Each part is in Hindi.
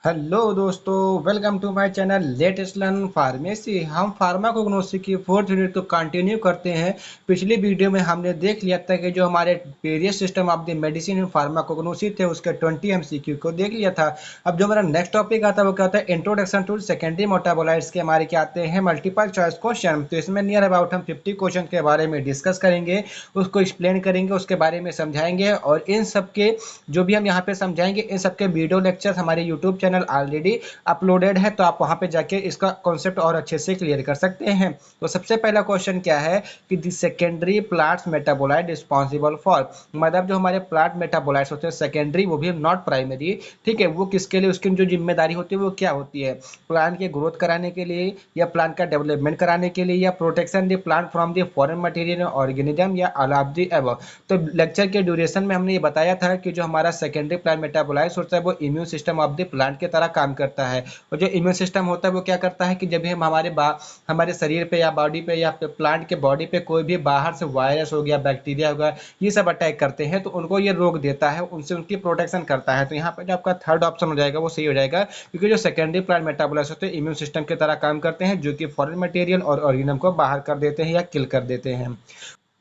हेलो दोस्तों, welcome to my channel latest learn pharmacy. हम फार्माकोग्नोसी की फोर्थ यूनिट को कंटिन्यू करते हैं। पिछली वीडियो में हमने देख लिया था कि जो हमारे various system of the medicine in pharmacognosy थे उसके 20 एमसीक्यू को देख लिया था। अब जो हमारा नेक्स्ट टॉपिक आता है वो क्या होता है, इंट्रोडक्शन टू सेकेंडरी मेटाबोलाइट्स के हमारे क्या आते हैं, मल्टीपल चॉइस क्वेश्चन। तो इसमें नियर अबाउट हम 50 क्वेश्चन के बारे में डिस्कस करेंगे, उसको एक्सप्लेन करेंगे, उसके बारे में समझाएंगे। और इन सब के जो भी हम यहाँ पे समझाएंगे, इन सबके वीडियो लेक्चर हमारे यूट्यूब चैनल ऑलरेडी अपलोडेड है, तो आप वहाँ पे जाके इसका कॉन्सेप्ट और अच्छे से क्लियर कर सकते हैं। तो सबसे पहला क्वेश्चन क्या है कि the secondary plants metabolite responsible for, मतलब जो हमारे प्लांट मेटाबोलाइट्स होते हैं सेकेंडरी, वो भी नॉट प्राइमरी, ठीक है, वो किसके लिए, उसकी जो जिम्मेदारी होती है वो क्या होती है, प्लांट के ग्रोथ कराने के लिए या प्लांट का डेवलपमेंट कराने के लिए या protection the plant from the foreign material organism या ऑल ऑफ द अबव। तो लेक्चर के ड्यूरेशन में हमने ये बताया था कि जो हमारा सेकेंडरी प्लांट मेटाबोलाइट्स होता है वो immune system of the plant की तरह काम करता है। और जो इम्यून सिस्टम होता है वो क्या करता है कि जब भी हम हमारे शरीर पे या बॉडी पे या प्लांट के बॉडी पे कोई भी बाहर से वायरस हो गया, बैक्टीरिया हो गया, ये सब अटैक करते हैं तो उनको ये रोक देता है, उनसे उनकी प्रोटेक्शन करता है। तो यहाँ पे जो आपका थर्ड ऑप्शन हो जाएगा वो सही हो जाएगा, क्योंकि जो सेकेंडरी प्लांट मेटाबोलाइट्स होते हैं इम्यून सिस्टम की तरह काम करते हैं, जो कि फॉरेन मटेरियल और ऑर्गेनिज्म को बाहर कर देते हैं या किल कर देते हैं।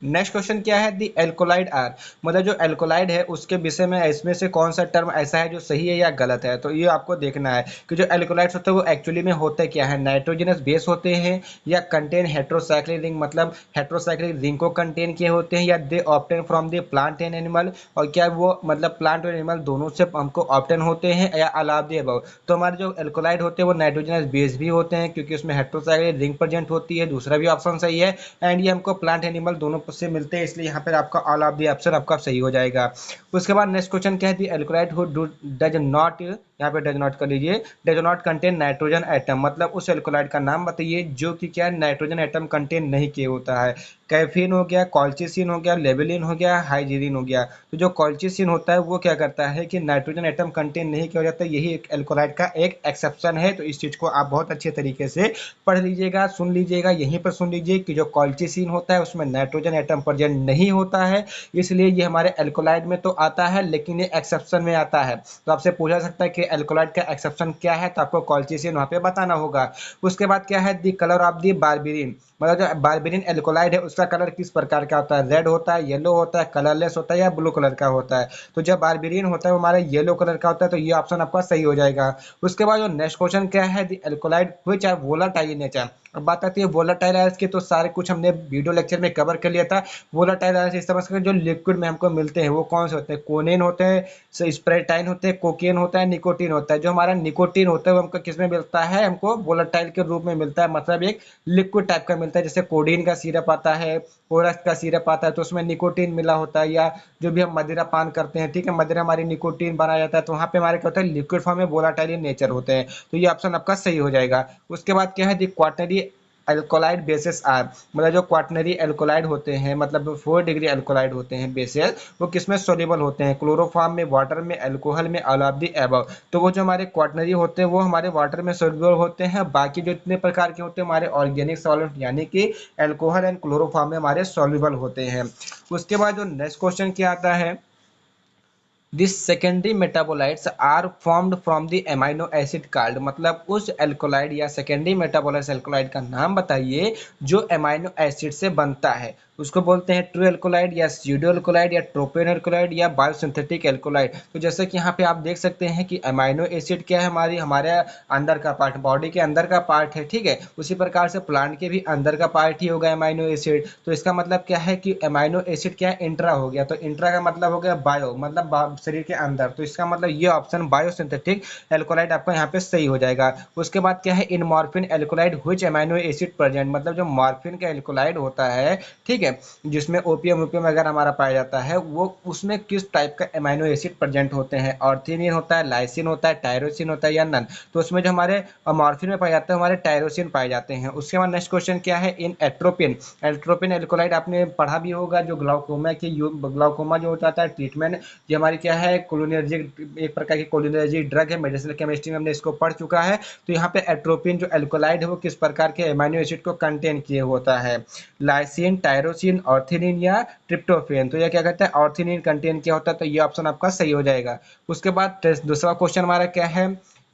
नेक्स्ट क्वेश्चन क्या है, दी एल्कोलाइड आर, मतलब जो एल्कोलाइड है उसके विषय में इसमें से कौन सा टर्म ऐसा है जो सही है या गलत है। तो ये आपको देखना है कि जो एल्कोलाइड्स होते हैं वो एक्चुअली में होते क्या है, नाइट्रोजनस बेस होते हैं या कंटेन हेट्रोसाइक्लिक रिंग, मतलब हेट्रोसाइक्लिक रिंग को कंटेन किए होते हैं, या they obtain from the plant and animal, और क्या वो मतलब प्लांट और एनिमल दोनों से हमको ऑप्टेन होते हैं, या अलाव दे अबव। तो हमारे जो एल्कोलाइड होते हैं वो नाइट्रोजनस बेस भी होते हैं क्योंकि उसमें हेट्रोसाइक्लिक रिंग प्रेजेंट होती है, दूसरा भी ऑप्शन सही है। एंड ये हमको प्लांट एनिमल दोनों से मिलते हैं, इसलिए यहाँ पर आपका ऑल ऑफ दी ऑप्शन आपका सही हो जाएगा। उसके बाद नेक्स्ट क्वेश्चन क्या है, the alkaloid who does not, यहाँ पे डज नॉट कर लीजिए, does not contain nitrogen atom, मतलब उस एल्कोलाइड का नाम बताइए जो कि क्या नाइट्रोजन एटम कंटेन नहीं किए होता है। कैफीन हो गया, कॉल्चिसिन हो गया, लेबलिन हो गया, हाइजीरिन हो गया। तो जो कॉल्चिसिन होता है वो क्या करता है कि नाइट्रोजन एटम कंटेन नहीं किया जाता है, यही एक एल्कोलाइड का एक एक्सेप्शन है। तो इस चीज को आप बहुत अच्छे तरीके से पढ़ लीजिएगा, सुन लीजिएगा, यहीं पर सुन लीजिए कि जो कॉल्चिसिन होता है उसमें नाइट्रोजन एटम प्रेजेंट नहीं होता है, इसलिए ये हमारे एल्कोलाइड में तो आता है लेकिन ये एक्सेप्शन में आता है। तो आपसे पूछा सकता है कि एल्कोलाइड का एक्सेप्शन क्या है, तो आपको कॉल्चिसिन वहाँ पे बताना होगा। उसके बाद क्या है, दी कलर ऑफ दी बारबेरिन, मतलब जो बारबेरिन एल्कोलाइड है उसका कलर किस प्रकार का होता है, रेड होता है, येलो होता है, कलरलेस होता है या ब्लू कलर का होता है। तो जब बारबेरिन होता है वो हमारा येलो कलर का होता है, तो ये ऑप्शन आपका सही हो जाएगा। उसके बाद जो नेक्स्ट क्वेश्चन क्या है, the alkaloid which are volatile in nature. अब बात आती है वोलाटाइल आयंस की, तो सारे कुछ हमने वीडियो लेक्चर में कवर कर लिया था। वोलाटाइल आयंस इस समझ कर जो लिक्विड में हमको मिलते हैं वो कौन से होते हैं, कोनेन होते हैं, स्प्रेटाइन होते हैं, कोकेन होता है, निकोटीन होता है। जो हमारा निकोटीन होता है वो हमको किस में मिलता है, हमको वोलाटाइल के रूप में मिलता है, मतलब एक लिक्विड टाइप का मिलता है। जैसे कोडीन का सिरप आता है, कोरस का सिरप आता है, तो उसमें निकोटीन मिला होता है। या जो भी हम मदिरा पान करते हैं, ठीक है, मदिरा हमारी निकोटीन बनाया जाता है, तो वहाँ पे हमारे क्या होता है, लिक्विड फॉर्म में वोलाटाइल इन नेचर होते हैं। तो ये ऑप्शन आपका सही हो जाएगा। उसके बाद क्या है, दी क्वाटनरी एल्कोलाइड बेसिस आर, मतलब जो क्वाटनरी एल्कोलाइड होते हैं, मतलब 4 डिग्री एल्कोलाइड होते हैं बेसिस, वो किसमें सोल्यूबल होते हैं, क्लोरोफॉर्म में, वाटर में, अल्कोहल में, ऑल ऑफ द अबव। तो वो जो हमारे क्वाटनरी होते हैं वो हमारे वाटर में सोल्यूबल होते हैं, बाकी जो इतने प्रकार के होते हैं हमारे ऑर्गेनिक सॉल्वेंट यानी कि अल्कोहल एंड क्लोरोफॉर्म में हमारे सोल्यूबल होते हैं। उसके बाद जो नेक्स्ट क्वेश्चन क्या आता है, this secondary metabolites are formed from the amino acid card, मतलब उस एल्कोलाइड या सेकेंडरी मेटाबोलाइट्स एल्कोलाइड का नाम बताइए जो एमाइनो एसिड से बनता है। उसको बोलते हैं ट्रू एल्कोलाइड या स्यूडो एल्कोलाइड या ट्रोपेन एल्कोलाइड या बायोसिंथेटिक एल्कोलाइड। तो जैसे कि यहाँ पे आप देख सकते हैं कि एमाइनो एसिड क्या है, हमारे अंदर का पार्ट, बॉडी के अंदर का पार्ट है, ठीक है। उसी प्रकार से प्लांट के भी अंदर का पार्ट ही होगा एमाइनो एसिड। तो इसका मतलब क्या है कि एमाइनो एसिड क्या है, इंट्रा हो गया, तो इंट्रा का मतलब हो गया बायो, मतलब शरीर के अंदर। तो इसका मतलब ये ऑप्शन बायोसिंथेटिक एल्कोलाइड आपका यहाँ पे सही हो जाएगा। उसके बाद क्या है, in morphine alkaloid which amino acid present, मतलब जो मॉर्फिन का एल्कोलाइड होता है, ठीक है, जिसमें ओपीएम ओपीएम अगर हमारा पाया जाता है, वो उसमें किस टाइप का एमाइनो एसिड प्रेजेंट होते हैं, ऑर्थिनिन होता है, लाइसिन होता है, टायरोसिन होता है या नन। तो उसमें जो हमारे मॉर्फिन में पाए जाते हैं हमारे टायरोसिन पाए जाते हैं। उसके बाद नेक्स्ट क्वेश्चन क्या है, इन एट्रोपिन, एट्रोपिन एल्कोलाइड आपने पढ़ा भी होगा, जो ग्लाउकोमा के ग्लाउकोमा जो होता है ट्रीटमेंट, ये हमारी क्या है, कोलिनर्जिक, एक प्रकार की कोलिनर्जिक ड्रग है, मेडिसिनल केमिस्ट्री में हमने इसको पढ़ चुका है। तो यहाँ पे एट्रोपिन जो एल्कोलाइड है वो किस प्रकार के एमाइनो एसिड को कंटेन किए होता है, लाइसिन, टायरोसिन, ऑर्थिनिन या ट्रिप्टोफेन। तो यह क्या कहता है, ऑर्थिनिन कंटेन किया होता है, तो ये ऑप्शन आपका सही हो जाएगा। उसके बाद दूसरा क्वेश्चन हमारा क्या है,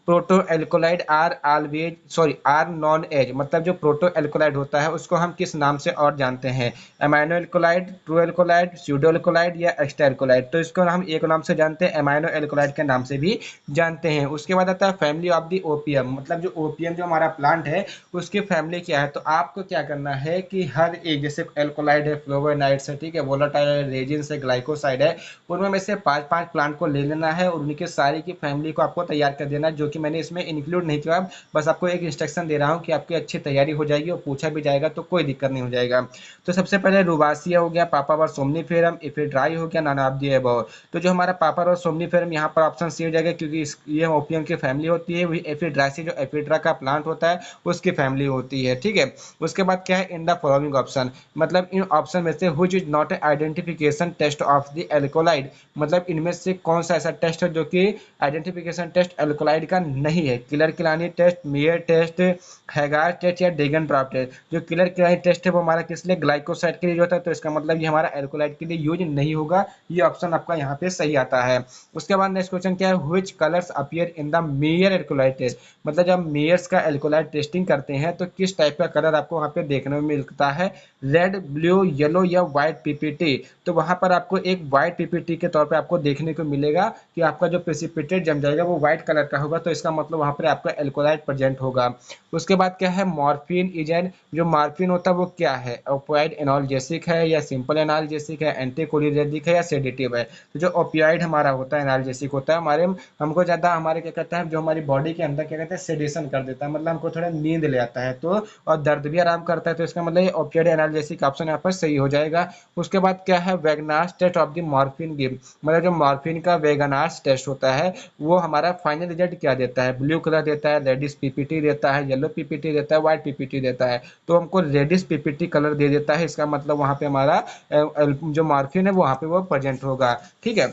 proto alkaloid are known as, मतलब जो प्रोटो एल्कोलाइड होता है उसको हम किस नाम से और जानते हैं, amino alkaloid, true alkaloid, pseudo alkaloid या एक्स्ट्रा एल्कोलाइड। तो इसको हम एक नाम से जानते हैं, अमाइनो एल्कोलाइड के नाम से भी जानते हैं। उसके बाद आता है फैमिली ऑफ दी ओपियम, मतलब जो ओपियम जो हमारा प्लांट है उसकी फैमिली क्या है। तो आपको क्या करना है कि हर एक, जैसे एल्कोलाइड है, फ्लोवेनाइड्स है, ठीक है, वोलेटाइल है, रेजिन्स है, ग्लाइकोसाइड है, उनमें में से 5-5 प्लांट को ले लेना है और उनके सारी की फैमिली को आपको तैयार कर देना है, जो कि मैंने इसमें इंक्लूड नहीं किया। बस आपको एक इंस्ट्रक्शन दे रहा हूँ कि आपकी अच्छी तैयारी हो जाएगी और पूछा भी जाएगा तो कोई दिक्कत नहीं हो जाएगा। तो सबसे पहले रुबासिया हो गया, पापावर सोमनीफेरम, इफिड्राई हो गया, नन ऑफ द अबव। तो जो हमारा पापावर सोमनीफेरम यहाँ पर ऑप्शन सी हो जाएगा, क्योंकि ये ओपियम की फैमिली होती है। वही एफिड्रासी जो एफिड्रा का प्लांट होता है उसकी फैमिली होती है, ठीक है। उसके बाद क्या है, इन द फॉलोइंग ऑप्शन, मतलब इन ऑप्शन में से which is not identification test of the alkaloid, मतलब इनमें से कौन सा ऐसा टेस्ट है जो कि आइडेंटिफिकेशन टेस्ट एल्कोलाइड का नहीं है। Keller Kiliani test, Mayer test, Hager test या डेगनड्रॉफ टेस्ट। जो किलर किलानी टेस्ट है वो हमारा किस लिए, ग्लाइकोसाइड के लिए होता है, तो इसका मतलब ये हमारा एल्कोलाइड के लिए यूज नहीं होगा। ये ऑप्शन आपका यहाँ पे सही आता है। उसके बाद नेक्स्ट क्वेश्चन क्या है, which colours appear in the Mayer alkaloid test, मतलब जब मेयर्स का एल्कोलाइड टेस्टिंग करते हैं तो किस टाइप का कलर आपको वहाँ पे देखने में मिलता है, रेड, ब्लू, येलो या व्हाइट पीपीटी। तो वहाँ पर आपको एक व्हाइट पीपीटी के तौर पे आपको देखने को मिलेगा कि आपका जो प्रेसिपिटेट जम जाएगा वो व्हाइट कलर का होगा, तो इसका मतलब वहाँ पर आपका एल्कोलाइड प्रेजेंट होगा। उसके बाद क्या है, मॉर्फिन इज एन, जो मॉर्फिन होता है वो क्या है, ओपियाइड एनाल्जेसिक है या सिंपल एनाल्जेसिक है, एंटीकोलिनर्जिक है या सेडेटिव है। तो जो ओपियाइड हमारा होता है, एनाल्जेसिक होता है, हमारे हमको ज़्यादा हमारे क्या कहता है, जो हमारी बॉडी के अंदर क्या कहते हैं, सेडेशन कर देता है, मतलब हमको थोड़ा नींद ले आता है, तो और दर्द भी आराम करता है। तो इसका मतलब ये ओपियाइड एनाल्जेसिक ऑप्शन यहाँ पर सही हो जाएगा। उसके बाद क्या है, Wagner's test of the morphine give, मतलब जो मॉर्फिन का वेगनास टेस्ट होता है वो हमारा फाइनल रिजल्ट क्या देता है, ब्लू कलर देता है, रेडिश पीपीटी देता है, येलो पीपीटी देता है, व्हाइट पीपीटी देता है। तो हमको रेडिश पीपीटी कलर दे देता है, इसका मतलब वहाँ पे हमारा जो मॉर्फिन है वो वहाँ पे वो प्रेजेंट होगा, ठीक है।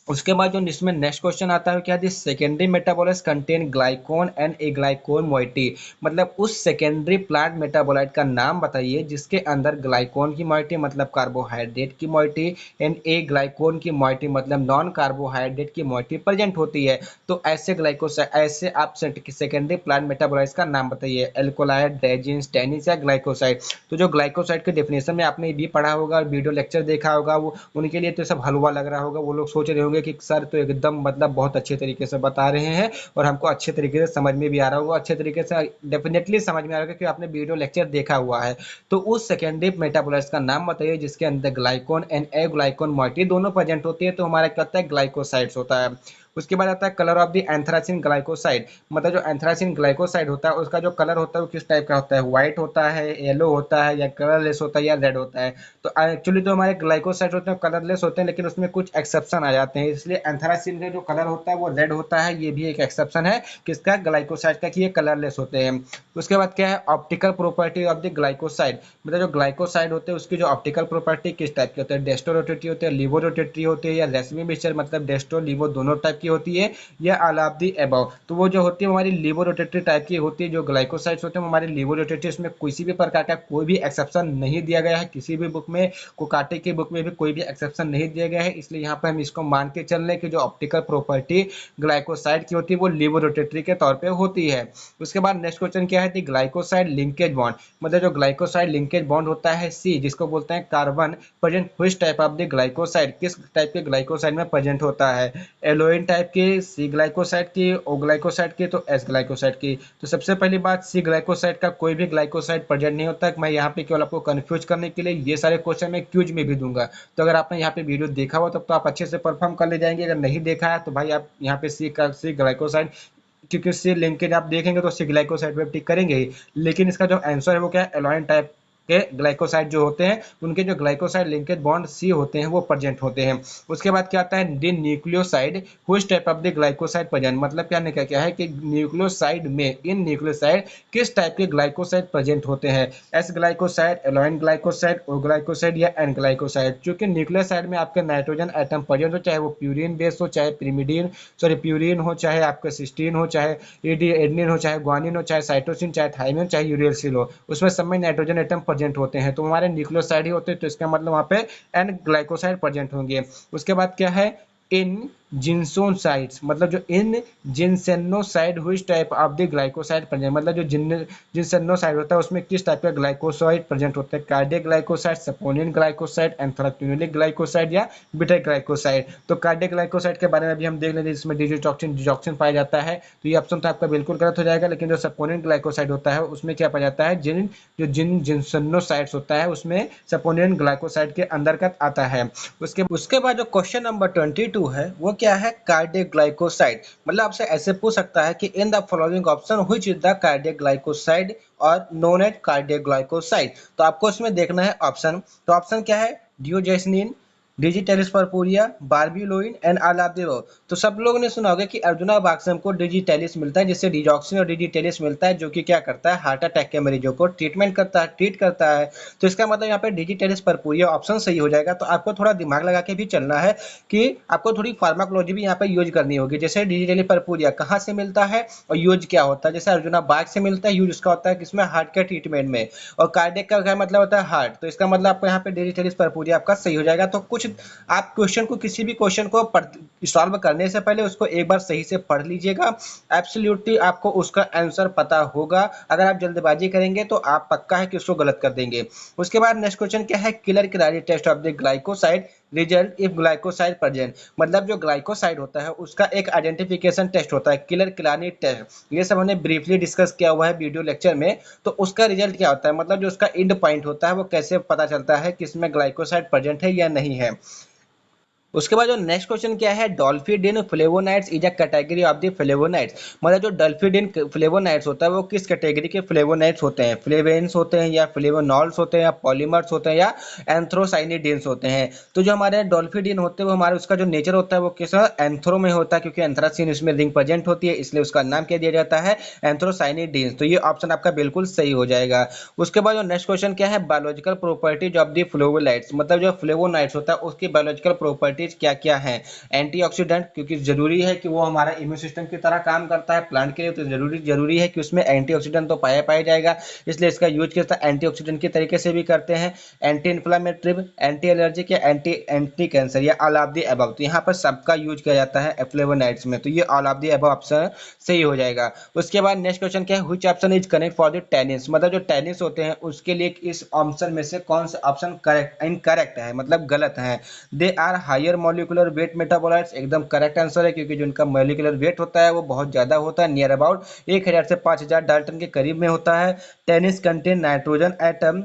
उसके बाद जो इसमें नेक्स्ट क्वेश्चन आता है क्या, this secondary metabolites contain ग्लाइकोन and A ग्लाइकोन moiety, मतलब उस सेकेंडरी प्लांट मेटाबोलाइट का नाम बताइए जिसके अंदर ग्लाइकोन की मोइटी मतलब कार्बोहाइड्रेट की मोइटी एंड ए ग्लाइकोन की मोइटी मतलब नॉन कार्बोहाइड्रेट की मोइटी प्रेजेंट होती है। तो ऐसे ग्लाइकोसाइड, ऐसे आप सेकेंडरी प्लांट मेटाबोलाइट्स का नाम बताइए, एल्कोलाइड, रेजिन्स, टैनिन्स या ग्लाइकोसाइड। तो जो ग्लाइकोसाइड के डेफिनेशन में आपने भी पढ़ा होगा, वीडियो लेक्चर देखा होगा, वो उनके लिए तो सब हलवा लग रहा होगा। वो लोग सोच रहे होंगे कि सर तो एकदम मतलब बहुत अच्छे तरीके से बता रहे हैं और हमको अच्छे तरीके से समझ में भी आ रहा होगा, अच्छे तरीके से डेफिनेटली समझ में आ रहा होगा, क्योंकि आपने वीडियो लेक्चर देखा हुआ है। तो उस सेकेंडरी मेटाबोलाइट्स का नाम बताइए जिसके अंदर ग्लाइकोन एंड ए ग्लाइकोन मोइटी दोनों प्रेजेंट होती है, तो हमारा क्या होता है, ग्लाइकोसाइड्स होता है। उसके बाद आता है colour of the anthracene glycoside, मतलब जो एंथ्रासिन ग्लाइकोसाइड होता है उसका जो कलर होता है वो किस टाइप का होता है, व्हाइट होता है, येलो होता है या कलरलेस होता है या रेड होता है। तो एक्चुअली तो हमारे ग्लाइकोसाइड होते हैं कलरलेस होते हैं, लेकिन उसमें कुछ एक्सेप्शन आ जाते हैं, इसलिए एंथ्रासिन का जो कलर होता है वो रेड होता है, ये भी एक एक्सेप्शन है किसका, ग्लाइकोसाइड का, कि ये कलरलेस होते हैं। उसके बाद क्या है, optical property of the glycoside, मतलब जो ग्लाइकोसाइड होते हैं उसकी जो ऑप्टिकल प्रॉपर्टी किस टाइप की होती है, डेस्टो रोटेटरी होते हैं, लिवो रोटेटरी होते हैं या रेसमी मिक्सचर, मतलब डेस्टो लिवो दोनों टाइप की होती है या ऑल ऑफ दी अबव। तो वो जो होती है हमारी लिवो रोटेटरी टाइप की होती है, जो ग्लाइकोसाइड्स होते हैं हमारे लिवो रोटेटरी, उसमें किसी भी प्रकार का कोई भी एक्सेप्शन नहीं दिया गया है, किसी भी बुक में, कोकाटे की बुक में भी कोई भी एक्सेप्शन नहीं दिया गया है, इसलिए यहाँ पर हम इसको मान के चल रहे हैं कि जो ऑप्टिकल प्रॉपर्टी ग्लाइकोसाइड की होती है वो लिवो रोटेटरी के तौर पे होती है। उसके बाद नेक्स्ट क्वेश्चन क्या है, दी ग्लाइकोसाइड लिंकेज बॉन्ड, मतलब जो ग्लाइकोसाइड लिंकेज बॉन्ड होता है सी, जिसको बोलते हैं carbon, present which type of the glycoside, किस टाइप के ग्लाइकोसाइड में प्रेजेंट होता है, एलोइन टाइप की, सी ग्लाइकोसाइड की, ओ ग्लाइकोसाइड की, तो एस ग्लाइकोसाइड की। तो सबसे पहली बात, सी ग्लाइकोसाइड का कोई भी ग्लाइकोसाइड प्रेजेंट नहीं होता। मैं यहाँ पे केवल आपको कंफ्यूज करने के लिए ये सारे क्वेश्चन मैं क्यूज में भी दूंगा, तो अगर आपने यहाँ पे वीडियो देखा हो तब तो आप अच्छे से परफॉर्म कर ले जाएंगे, अगर नहीं देखा है तो भाई आप यहाँ पे सी ग्लाइकोसाइड, क्योंकि सी लिंकेज आप देखेंगे तो सी ग्लाइकोसाइड पे टिक करेंगे ही, लेकिन इसका जो आंसर है वो क्या है, एलोइन टाइप के ग्लाइकोसाइड जो होते हैं उनके जो ग्लाइकोसाइड लिंकेज बॉन्ड सी होते हैं वो प्रेजेंट होते हैं। उसके बाद क्या आता है, D nucleoside which type of the glycoside present, मतलब क्या क्या क्या है कि न्यूक्लियोसाइड में, इन न्यूक्लियोसाइड किस टाइप के ग्लाइकोसाइड प्रेजेंट होते हैं, एस ग्लाइकोसाइड, एलोइन ग्लाइकोसाइड, ओ ग्लाइकोसाइड या एन ग्लाइकोसाइड। क्योंकि न्यूक्लियोसाइड में आपके नाइट्रोजन एटम प्रेजेंट हो, चाहे वो प्यूरिन बेस हो, चाहे प्रीमिडीन सॉरी प्यूरिन हो, चाहे आपका सिस्टीन हो, चाहे एडेनिन हो, चाहे ग्वानिन हो, चाहे साइटोसिन, चाहे थाइमिन, चाहे यूरेसिल हो, उसमें सब में नाइट्रोजन एटम प्रेजेंट होते हैं, तो हमारे न्यूक्लियोसाइड ही होते हैं, तो इसका मतलब वहाँ पे एन ग्लाइकोसाइड प्रेजेंट होंगे। उसके बाद क्या है, इन जिनसोसाइड्स, मतलब जो in ginsenoside which type of the glycoside present, मतलब जो जिनसेनोसाइड होता है उसमें किस टाइप का ग्लाइकोसाइड प्रेजेंट होता है, कार्डियक ग्लाइकोसाइड, सपोनिन ग्लाइकोसाइड, एंथ्राक्विनोलिक ग्लाइकोसाइड या बीटा ग्लाइकोसाइड। तो कार्डियक ग्लाइकोसाइड के बारे में भी हम देख लेंगे, जिसमें डिजोटॉक्सिन पाया जाता है। तो ये ऑप्शन तो आपका बिल्कुल गलत हो जाएगा, लेकिन जो सपोनिन ग्लाइकोसाइड होता है उसमें क्या पाया जाता है, जिनसेनोसाइड्स होता है उसमें सपोनिन ग्लाइकोसाइड के अंतर्गत आता है। उसके उसके बाद जो क्वेश्चन नंबर 22 है वो क्या है, कार्डियक ग्लाइकोसाइड। मतलब आपसे ऐसे पूछ सकता है कि in the following option which is the cardiac glycoside और नोन एज कार्डियक ग्लाइकोसाइड। तो आपको इसमें देखना है ऑप्शन। तो ऑप्शन क्या है, diosgenin, digitalis purpurea, barbaloin and all of the above. तो सब लोगों ने सुना होगा कि अर्जुना वाक्सम को डिजिटेलिस मिलता है, जिससे डिजॉक्सिन और डिजिटेलिस मिलता है, जो कि क्या करता है, हार्ट अटैक के मरीजों को ट्रीट करता है। तो इसका मतलब यहाँ पे डिजिटेलिस पर्पुरिया ऑप्शन सही हो जाएगा। तो आपको थोड़ा दिमाग लगा के भी चलना है कि आपको थोड़ी फार्माकोलॉजी भी यहाँ पे यूज करनी होगी। जैसे डिजिटेलिस पर्पुरिया कहाँ से मिलता है और यूज क्या होता है। जैसे अर्जुना बाग से मिलता है, यूज उसका होता है किसमें, हार्ट के ट्रीटमेंट में। और कार्डियक का क्या मतलब होता है, हार्ट। तो इसका मतलब आपको यहाँ पे डिजिटेलिस पर्पुरिया आपका सही हो जाएगा। तो कुछ आप क्वेश्चन को, किसी भी क्वेश्चन को सॉल्व करने से पहले उसको एक बार सही से पढ़ लीजिएगा। एब्सोल्युटली आपको उसका आंसर पता होगा। अगर आप जल्दबाजी करेंगे तो आप पक्का है कि उसको गलत कर देंगे। उसके बाद नेक्स्ट क्वेश्चन क्या है, Keller Kiliani test of the glycoside result if glycoside present. मतलब जो ग्लाइकोसाइड होता है उसका एक आइडेंटिफिकेशन टेस्ट होता है, किलर किलानी टेस्ट। ये सब हमने ब्रीफली डिस्कस किया हुआ है वीडियो लेक्चर में। तो उसका रिजल्ट क्या होता है, मतलब जो उसका एंड पॉइंट होता है वो कैसे पता चलता है कि इसमें ग्लाइकोसाइड प्रेजेंट है या नहीं है। उसके बाद जो नेक्स्ट क्वेश्चन क्या है, delphinidin flavonoids is a category of the flavonoids. मतलब जो डॉल्फिडिन फ्लेवोनाइड्स होता है वो किस कैटेगरी के फ्लेवोनाइड्स होते हैं, फ्लेवेन्स होते हैं या फ्लेवोनॉल्स होते हैं या पॉलीमर्स होते हैं या एंथ्रोसाइनिडिन्स होते हैं। तो जो हमारे डॉल्फिडिन होते हैं वो हमारे उसका जो नेचर होता है वो किस एंथ्रो में होता है, क्योंकि एंथ्रासिन इसमें रिंग प्रेजेंट होती है, इसलिए उसका नाम क्या दिया जाता है, एंथ्रोसाइनिडिन्स। तो ये ऑप्शन आपका बिल्कुल सही हो जाएगा। उसके बाद जो नेक्स्ट क्वेश्चन क्या है, biological properties of the flavonoids. मतलब जो फ्लेवोनाइड्स होता है उसकी बायोलॉजिकल प्रॉपर्टीज क्या क्या है। एंटीऑक्सीडेंट, क्योंकि जरूरी है कि वो हमारा इम्यून सिस्टम की तरह काम करता है प्लांट के लिए, तो जरूरी है कि उसमें एंटीऑक्सीडेंट तो पाया जाएगा, इसलिए इसका यूज किस तरह एंटीऑक्सीडेंट के तरीके से भी करते हैं। एंटी इन्फ्लामेटरी, एंटी एलर्जिक या एंटी कैंसर या ऑल ऑफ द अबव। तो यहाँ पर सबका यूज किया जाता है फ्लेवोनाइड्स में, तो ये all of the above option सही हो जाएगा। उसके बाद नेक्स्ट क्वेश्चन क्या है, which option is correct for the tennis. मतलब जो टेनिस होते हैं उसके लिए इस ऑप्शन में से कौन सा ऑप्शन करेक्ट इनकरेक्ट है, मतलब गलत है। They are higher molecular weight metabolites, एकदम करेक्ट आंसर है, क्योंकि जो उनका मॉलिक्यूलर वेट होता है वो बहुत ज्यादा होता है, नियर अबाउट 1000 से 5000 डाल्टन के करीब में होता है। Tannins contain nitrogen atom,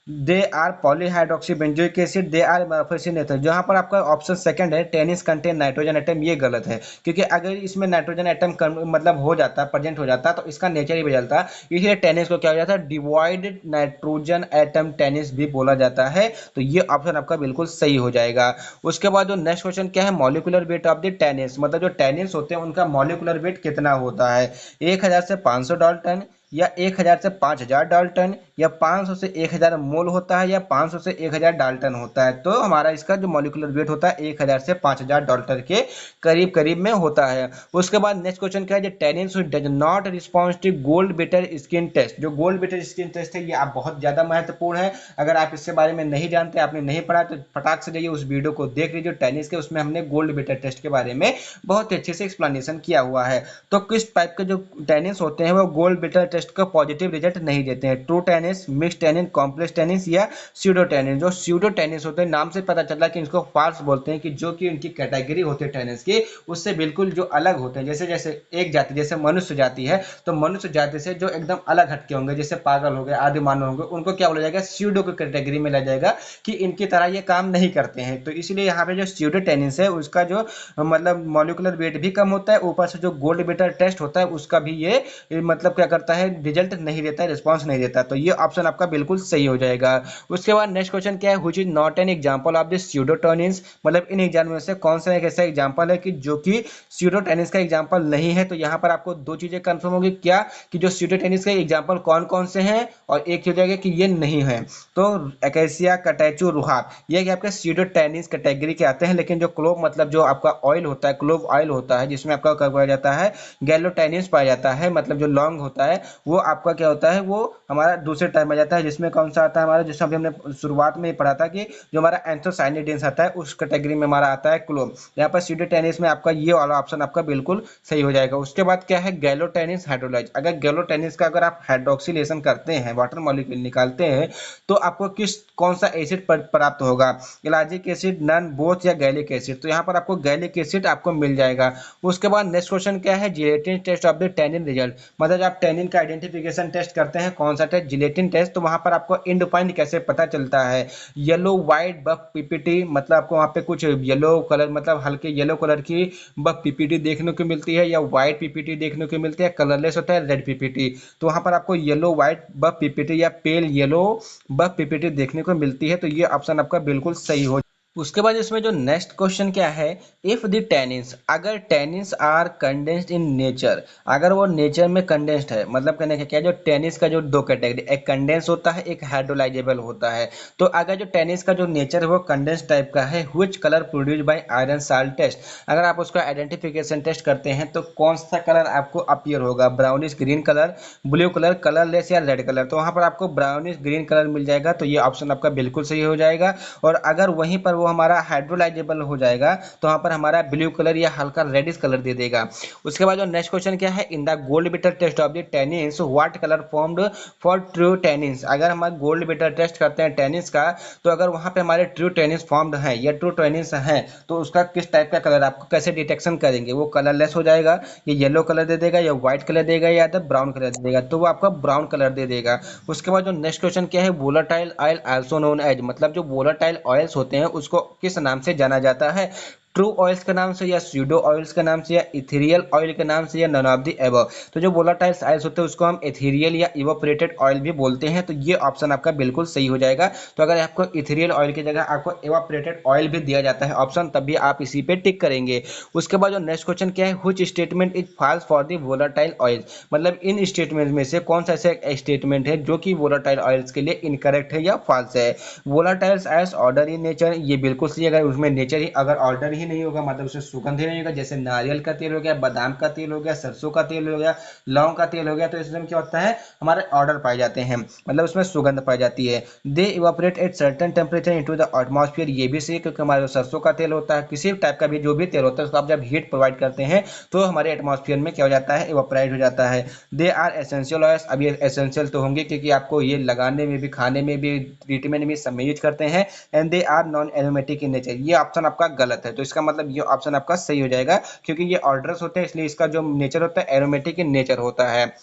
they are polyhydroxy benzoic acid, they are मॉर्फोसिनेथर। जहां पर आपका ऑप्शन सेकंड है टेनिस कंटेन नाइट्रोजन एटम, ये गलत है, क्योंकि अगर इसमें नाइट्रोजन एटम मतलब हो जाता है, प्रेजेंट हो जाता है, तो इसका नेचर ही बदलता है। इसलिए टेनिस को क्या हो जाता है, डिवॉइडेड नाइट्रोजन एटम टेनिस भी बोला जाता है। तो ये ऑप्शन आपका बिल्कुल सही हो जाएगा। उसके बाद जो नेक्स्ट क्वेश्चन क्या है, molecular weight of the tennis. मतलब जो टेनिस होते हैं उनका मॉलिक्यूलर वेट कितना होता है, 1000 से 500 डाल्टन या 1000 से 5000 डाल्टन या 500 से 1000 मोल होता है या 500 से 1000 डाल्टन होता है। तो हमारा इसका जो मॉलिक्यूलर वेट होता है 1000 से 5000 डाल्टन के करीब करीब में होता है। उसके बाद नेक्स्ट क्वेश्चन क्या है, tannin does not response to gold beater skin test. जो गोल्ड बेटर स्किन टेस्ट है ये आप बहुत ज्यादा महत्वपूर्ण है। अगर आप इसके बारे में नहीं जानते, आपने नहीं पढ़ा, तो फटाक से जाइए उस वीडियो को देख लीजिए टेनिस के, उसमें हमने गोल्ड बेटर टेस्ट के बारे में बहुत अच्छे से एक्सप्लेनेशन किया हुआ है। तो किस टाइप के जो टेनिस होते हैं वो गोल्ड बेटर टेस्ट का पॉजिटिव रिजल्ट नहीं देते हैं, true tennis, mix tennis, complex tennis या स्यूडो टेनिस। जो स्यूडो टेनिस होते हैं नाम से पता चला कि इसको फॉल्स बोलते हैं, कि जो कि उनकी कैटेगरी होती है टेनिस की उससे बिल्कुल जो अलग होते हैं। जैसे जैसे एक जाति, जैसे मनुष्य जाति है, तो मनुष्य जाति से जो एकदम अलग हटके होंगे, जैसे पागल हो गए, आदि मानव होंगे, उनको क्या बोला जाएगा, स्यूडो की कैटेगरी में ला जाएगा, कि इनकी तरह ये काम नहीं करते हैं। तो इसलिए यहाँ पे जो स्यूडो टेनिस है उसका जो मतलब मॉलिक्यूलर वेट भी कम होता है, ऊपर से जो गोल्ड बेटर टेस्ट होता है उसका भी ये मतलब क्या करता है, रिजल्ट नहीं देता है, रिस्पांस नहीं देता। तो ये ऑप्शन आपका बिल्कुल सही हो जाएगा। उसके बाद नेक्स्ट क्वेश्चन क्या है, which is not an example of the pseudotannins. मतलब इन एग्जाम में से कौन सा एक ऐसा एग्जांपल है कि जो कि स्यूडोटेनिस का एग्जांपल नहीं है। तो यहाँ पर आपको दो चीजें कंफर्म होगी, क्या कि जो स्यूडोटेनिस के एग्जांपल कौन कौन से हैं, और एक हो जाएगा कि ये नहीं है। तो एकेसिया, कटैचू, रुहाब, ये कि आपके स्यूडोटेनिस कैटेगरी के आते हैं। लेकिन जो क्लोव मतलब जो आपका ऑयल होता है, क्लोव ऑयल होता है, जिसमें आपका क्या पाया जाता है, गैलोटेनिस पाया जाता है, मतलब जो लौंग होता है, वो आपका क्या होता है, वो हमारा दूसरे टाइप में जाता है, जिसमें कौन सा आता है हमारा, जैसे अभी हमने शुरुआत में पढ़ा था कि जो हमारा एंथोसाइनिडेंस आता है उस कैटेगरी में हमारा आता है क्लोम। यहाँ पर सीडोटेनिस में आपका ये वाला ऑप्शन आपका बिल्कुल सही हो जाएगा। उसके बाद क्या है, गैलोटेनिस हाइड्रोलाइज। अगर गैलोटेनिस का अगर आप हाइड्रोक्सिलेशन करते हैं, वाटर मॉलिक्यूल निकालते हैं, तो आपको कौन सा एसिड प्राप्त होगा, इलाजिक एसिड, नन, बोथ या गैलिक एसिड। तो यहाँ पर आपको गैलिक एसिड आपको मिल जाएगा। उसके बाद नेक्स्ट क्वेश्चन क्या है, gelatin test of the tannin result. मतलब जब आप टैनिन का आइडेंटिफिकेशन टेस्ट करते हैं, कौन सा टेस्ट, जिलेटिन टेस्ट, तो वहां पर आपको एंड पॉइंट कैसे पता चलता है, येलो व्हाइट बफ पीपीटी, मतलब आपको वहां पे कुछ येलो कलर, मतलब हल्के येलो कलर की बफ पीपीटी देखने को मिलती है, या व्हाइट पीपीटी देखने को मिलती है, कलरलेस होता है रेड पीपीटी। तो वहां पर आपको येलो व्हाइट बफ पीपीटी या पेल येलो बफ पीपीटी देखने को मिलती है। तो ये ऑप्शन आपका बिल्कुल सही हो। उसके बाद इसमें जो नेक्स्ट क्वेश्चन क्या है, इफ द टेनिन्स, अगर tannins are condensed in nature, अगर वो नेचर में कंडेंस्ड है, मतलब कहने का क्या, जो टेनिस का जो दो कैटेगरी, एक कंडेंस होता है, एक हाइड्रोलाइजेबल होता है। तो अगर जो टेनिस का जो नेचर है वो कंडेंस टाइप का है, which colour produce by iron salt test, अगर आप उसका आइडेंटिफिकेशन टेस्ट करते हैं तो कौन सा कलर आपको अपीयर होगा, brownish green colour, blue colour, colourless या रेड कलर। तो वहां पर आपको ब्राउनिश ग्रीन कलर मिल जाएगा। तो ये ऑप्शन आपका बिल्कुल सही हो जाएगा। और अगर वहीं पर वो हमारा हाइड्रोलाइजेबल हो जाएगा तो वहां पर हमारा ब्लू कलर या हल्का रेडिश कलर दे देगा। उसके बाद जो नेक्स्ट क्वेश्चन क्या है, in the gold beater test of the tannins what colour formed for true tannins. अगर हम गोल्ड बीटर टेस्ट करते हैं टेनिस का, तो अगर वहां पे हमारे ट्रू टेनिस फॉर्म्ड है या ट्रू टेनिस है, तो उसका किस टाइप का कलर आपको कैसे डिटेक्शन करेंगे, वो कलरलेस हो जाएगा, ये येलो कलर दे देगा, या व्हाइट कलर देगा, या तो ब्राउन कलर दे देगा। तो वो आपका ब्राउन कलर दे देगा। उसके बाद जो नेक्स्ट क्वेश्चन क्या है, volatile oil also known as, मतलब जो वोलाटाइल ऑयल्स होते हैं उसको किस नाम से जाना जाता है, ट्रू ऑयल्स के नाम से, या स्यूडो ऑयल्स के नाम से, या इथेरियल ऑयल के नाम से, या नन ऑफ द एबव। तो जो वोलाटाइल ऑयल्स होते हैं उसको हम इथेरियल या इवापोरेटेड ऑयल भी बोलते हैं। तो ये ऑप्शन आपका बिल्कुल सही हो जाएगा। तो अगर आपको इथेरियल ऑयल की जगह आपको इवापोरेटेड ऑयल भी दिया जाता है ऑप्शन, तब भी आप इसी पे टिक करेंगे। उसके बाद जो नेक्स्ट क्वेश्चन क्या है, which statement is false for the volatile oil, मतलब इन स्टेटमेंट में से कौन सा ऐसा स्टेटमेंट है जो कि वोलाटाइल ऑयल्स के लिए इनकरेक्ट है या फॉल्स है। वोलाटाइल्स एज ऑर्डर इन नेचर, ये बिल्कुल सही। अगर उसमें नेचर ही, अगर ऑर्डर ही नहीं होगा, मतलब उसमें सुगंध ही नहीं होगा, जैसे नारियल का तेल हो गया, बादाम का तेल हो गया, सरसों का तेल हो गया, लौंग का तेल हो गया, तो इसमें क्या होता है, हमारे ऑर्डर पाए जाते हैं, मतलब उसमें सुगंध पाई जाती है। They evaporate at certain temperature into the atmosphere, ये भी सही, क्योंकि हमारे सरसों का तेल होता है, किसी टाइप का भी जो भी तेल होता है उसको आप जब हीट प्रोवाइड करते हैं तो हमारे एटमॉस्फेयर में क्या हो जाता है, इवापोरेट हो जाता है। दे आर एसेंशियल ऑयल्स, अब ये एसेंशियल तो होंगे क्योंकि आपको ये लगाने में भी, खाने में भी, ट्रीटमेंट में सब में यूज करते हैं। And they are non aromatic in nature, ये ऑप्शन आपका गलत है। तो इसका मतलब ये ऑप्शन आपका सही हो जाएगा, क्योंकि ये ऑर्डर्स होते हैं, इसलिए इसका जो नेचर होता है एरोमेटिक इन नेचर होता है।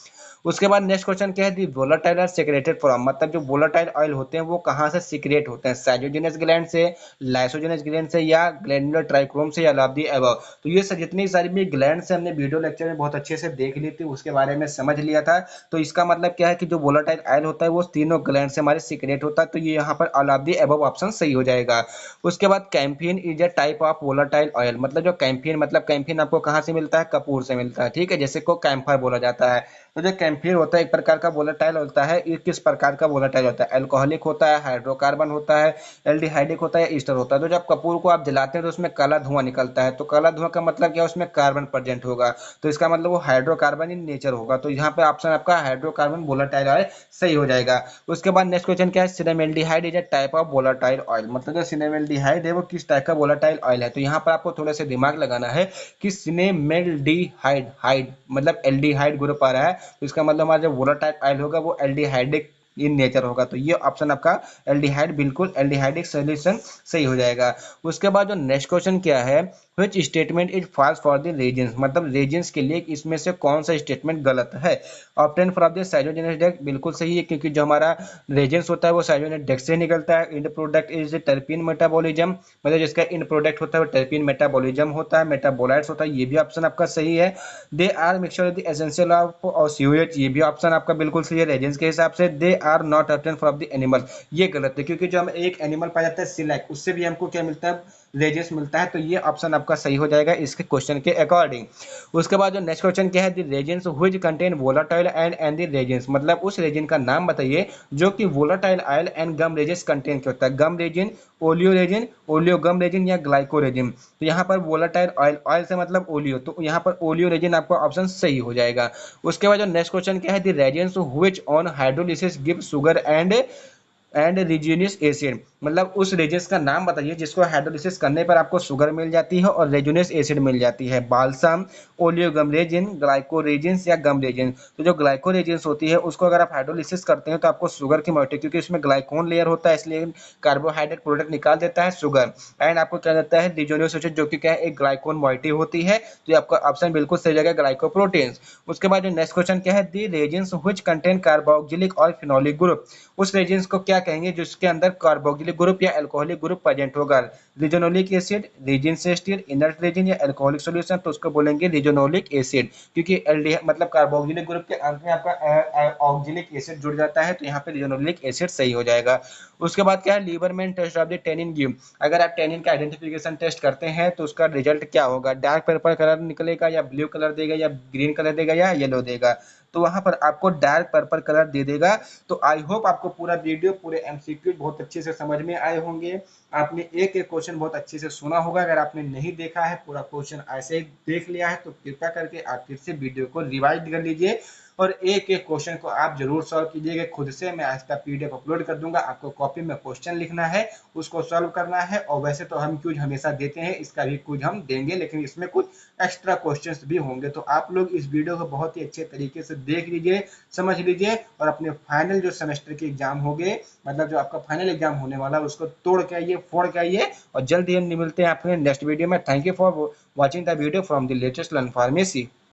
उसके बाद नेक्स्ट क्वेश्चन क्या है, दी वोलाटाइल आर सीक्रेटेड फ्रॉम, मतलब जो वोलाटाइल ऑयल होते हैं वो कहाँ से सीक्रेट होते हैं, साइटोजेनस ग्लैंड से, लाइसोजेनस ग्लैंड से, या ग्लैंडुलर ट्राइक्रोम से, या ऑल ऑफ द अबव। तो ये जितनी सारी भी ग्लैंड से हमने वीडियो लेक्चर में बहुत अच्छे से देख ली थी, उसके बारे में समझ लिया था। तो इसका मतलब क्या है कि जो वोलाटाइल ऑयल होता है वो तीनों ग्लैंड से हमारे सीक्रेट होता है। तो ये यहाँ पर all of the above option सही हो जाएगा। उसके बाद camphene is a type of volatile oil, मतलब जो कैम्फिन, मतलब कैम्फिन आपको कहाँ से मिलता है, कपूर से मिलता है, ठीक है, जैसे को कैम्फर बोला जाता है। तो जो कैम्फिर होता है एक प्रकार का वोलेटाइल होता है। ये किस प्रकार का वोलेटाइल होता है, अल्कोहलिक होता है, हाइड्रोकार्बन होता है, एल्डिहाइडिक होता है, ईस्टर होता है। तो जब कपूर को आप जलाते हैं तो उसमें काला धुआं निकलता है। तो काला धुआं का मतलब क्या, उसमें कार्बन प्रेजेंट होगा, तो इसका मतलब वो हाइड्रोकार्बन इन नेचर होगा। तो यहाँ पे ऑप्शन आपका हाइड्रोकार्बन वोलेटाइल ऑयल सही हो जाएगा। उसके बाद नेक्स्ट क्वेश्चन क्या है, cinnamaldehyde is a type of volatile oil, मतलब जो सिनेमेल्डिहाइड है वो किस टाइप का वोलेटाइल ऑयल है। तो यहाँ पर आपको थोड़ा सा दिमाग लगाना है कि सिनेमेल्डिहाइड, हाइड मतलब एल्डिहाइड ग्रुप आ रहा है, तो इसका मतलब हमारा जो वोलेटाइल ऑयल होगा वो एल्डिहाइडिक इन नेचर होगा। तो ये ऑप्शन आपका एल्डिहाइड, बिल्कुल एल्डिहाइडिक सॉल्यूशन सही हो जाएगा। उसके बाद जो नेक्स्ट क्वेश्चन क्या है, which statement is false for the resins, मतलब रेजिन्स के लिए इसमें से कौन सा स्टेटमेंट गलत है। Obtain from the cytogenous duct, बिल्कुल सही है, क्योंकि जो हमारा रेजिन्स होता है वो साइटोजेनस डक्ट से निकलता है। End product is terpene metabolism, मतलब जिसका इंड प्रोडक्ट होता है वो टर्पीन मेटाबॉलिज्म होता है, मेटाबोलाइट्स होता है, ये भी ऑप्शन आपका सही है। They are mixture of the essential of और सीओएच, ये भी ऑप्शन आपका बिल्कुल सही है रेजिन्स के हिसाब से। They are not obtain from the animal, ये गलत है, क्योंकि जो हम एक एनिमल पाया जाता है सिलेक, उससे भी हमको क्या मिलता है, रेजेंस मिलता है, तो ये ऑप्शन आपका सही हो जाएगा इसके क्वेश्चन के अकॉर्डिंग। उसके बाद जो नेक्स्ट क्वेश्चन क्या है, the resins which contain volatile and the resins, मतलब उस रेजिन का नाम बताइए जो कि volatile oil and gum resins contain क्या होता है, gum resin, oleo resin, oleo gum resin या ग्लाइको रेजिन। तो यहाँ पर वोलाटाइल ऑयल, ऑयल से मतलब ओलियो, तो यहाँ पर ओलियो रेजिन आपका ऑप्शन सही हो जाएगा। उसके बाद जो नेक्स्ट क्वेश्चन क्या है, the resins which on hydrolysis give sugar and resinous acid, मतलब उस रेजेंस का नाम बताइए जिसको हाइड्रोलिसिस करने पर आपको शुगर मिल जाती है और रेजिनियस एसिड मिल जाती है। Balsam, oleo-gum resin, glyco resins या गम रेजिन। तो जो ग्लाइको रेजिन्स होती है उसको अगर आप हाइड्रोलिसिस करते हैं तो आपको शुगर की मॉइटी, क्योंकि उसमें ग्लाइकोन लेयर होता है इसलिए कार्बोहाइड्रेट प्रोडक्ट निकाल देता है शुगर, एंड आपको क्या देता है रिजिनियस एसिड, जो कि क्या है एक ग्लाइकोन मॉइटी होती है। तो आपका ऑप्शन बिल्कुल सही जगह ग्लाइकोप्रोटीन्स। उसके बाद जो नेक्स्ट क्वेश्चन क्या है, the resins which contain carboxylic और फिनोलिक ग्रुप, उस रेजिन्स को क्या कहेंगे जिसके अंदर कार्बोक्सिलिक ग्रुप या अल्कोहलिक ग्रुप प्रेजेंट होगा। Resinolic acid, resin ester, inert resin या अल्कोहलिक सॉल्यूशन, तो उसको बोलेंगे रिजोनोलिक एसिड, क्योंकि मतलब कार्बोक्सिलिक ग्रुप के अंत में आपका ऑक्सिलिक एसिड जुड़ जाता है, तो यहाँ पे रिजोनोलिक एसिड सही हो जाएगा। उसके बाद क्या है, Liebermann test of the tannin give, अगर आप टेनिन का आइडेंटिफिकेशन टेस्ट करते हैं तो उसका रिजल्ट क्या होगा, डार्क पर्पल कलर निकलेगा या ब्लू कलर देगा या ग्रीन कलर देगा या येलो देगा। तो वहां पर आपको डार्क पर्पल कलर दे देगा। तो आई होप आपको पूरा वीडियो, पूरे एमसीक्यू बहुत अच्छे से समझ में आए होंगे। आपने एक एक क्वेश्चन बहुत अच्छे से सुना होगा। अगर आपने नहीं देखा है पूरा क्वेश्चन ऐसे ही देख लिया है तो कृपया करके आप फिर से वीडियो को रिवाइज कर लीजिए और एक एक क्वेश्चन को आप जरूर सॉल्व कीजिएगा खुद से। मैं आज का पीडीएफ अपलोड कर दूंगा, आपको कॉपी में क्वेश्चन लिखना है, उसको सॉल्व करना है। और वैसे तो हम क्विज हमेशा देते हैं, इसका भी क्विज हम देंगे, लेकिन इसमें कुछ एक्स्ट्रा क्वेश्चंस भी होंगे। तो आप लोग इस वीडियो को बहुत ही अच्छे तरीके से देख लीजिए, समझ लीजिए और अपने फाइनल जो सेमेस्टर के एग्जाम होंगे, मतलब जो आपका फाइनल एग्जाम होने वाला है, उसको तोड़ के आइए, फोड़ के आइए। और जल्दी हम मिलते हैं अपने नेक्स्ट वीडियो में। Thank you for watching the video from the latest learn pharmacy.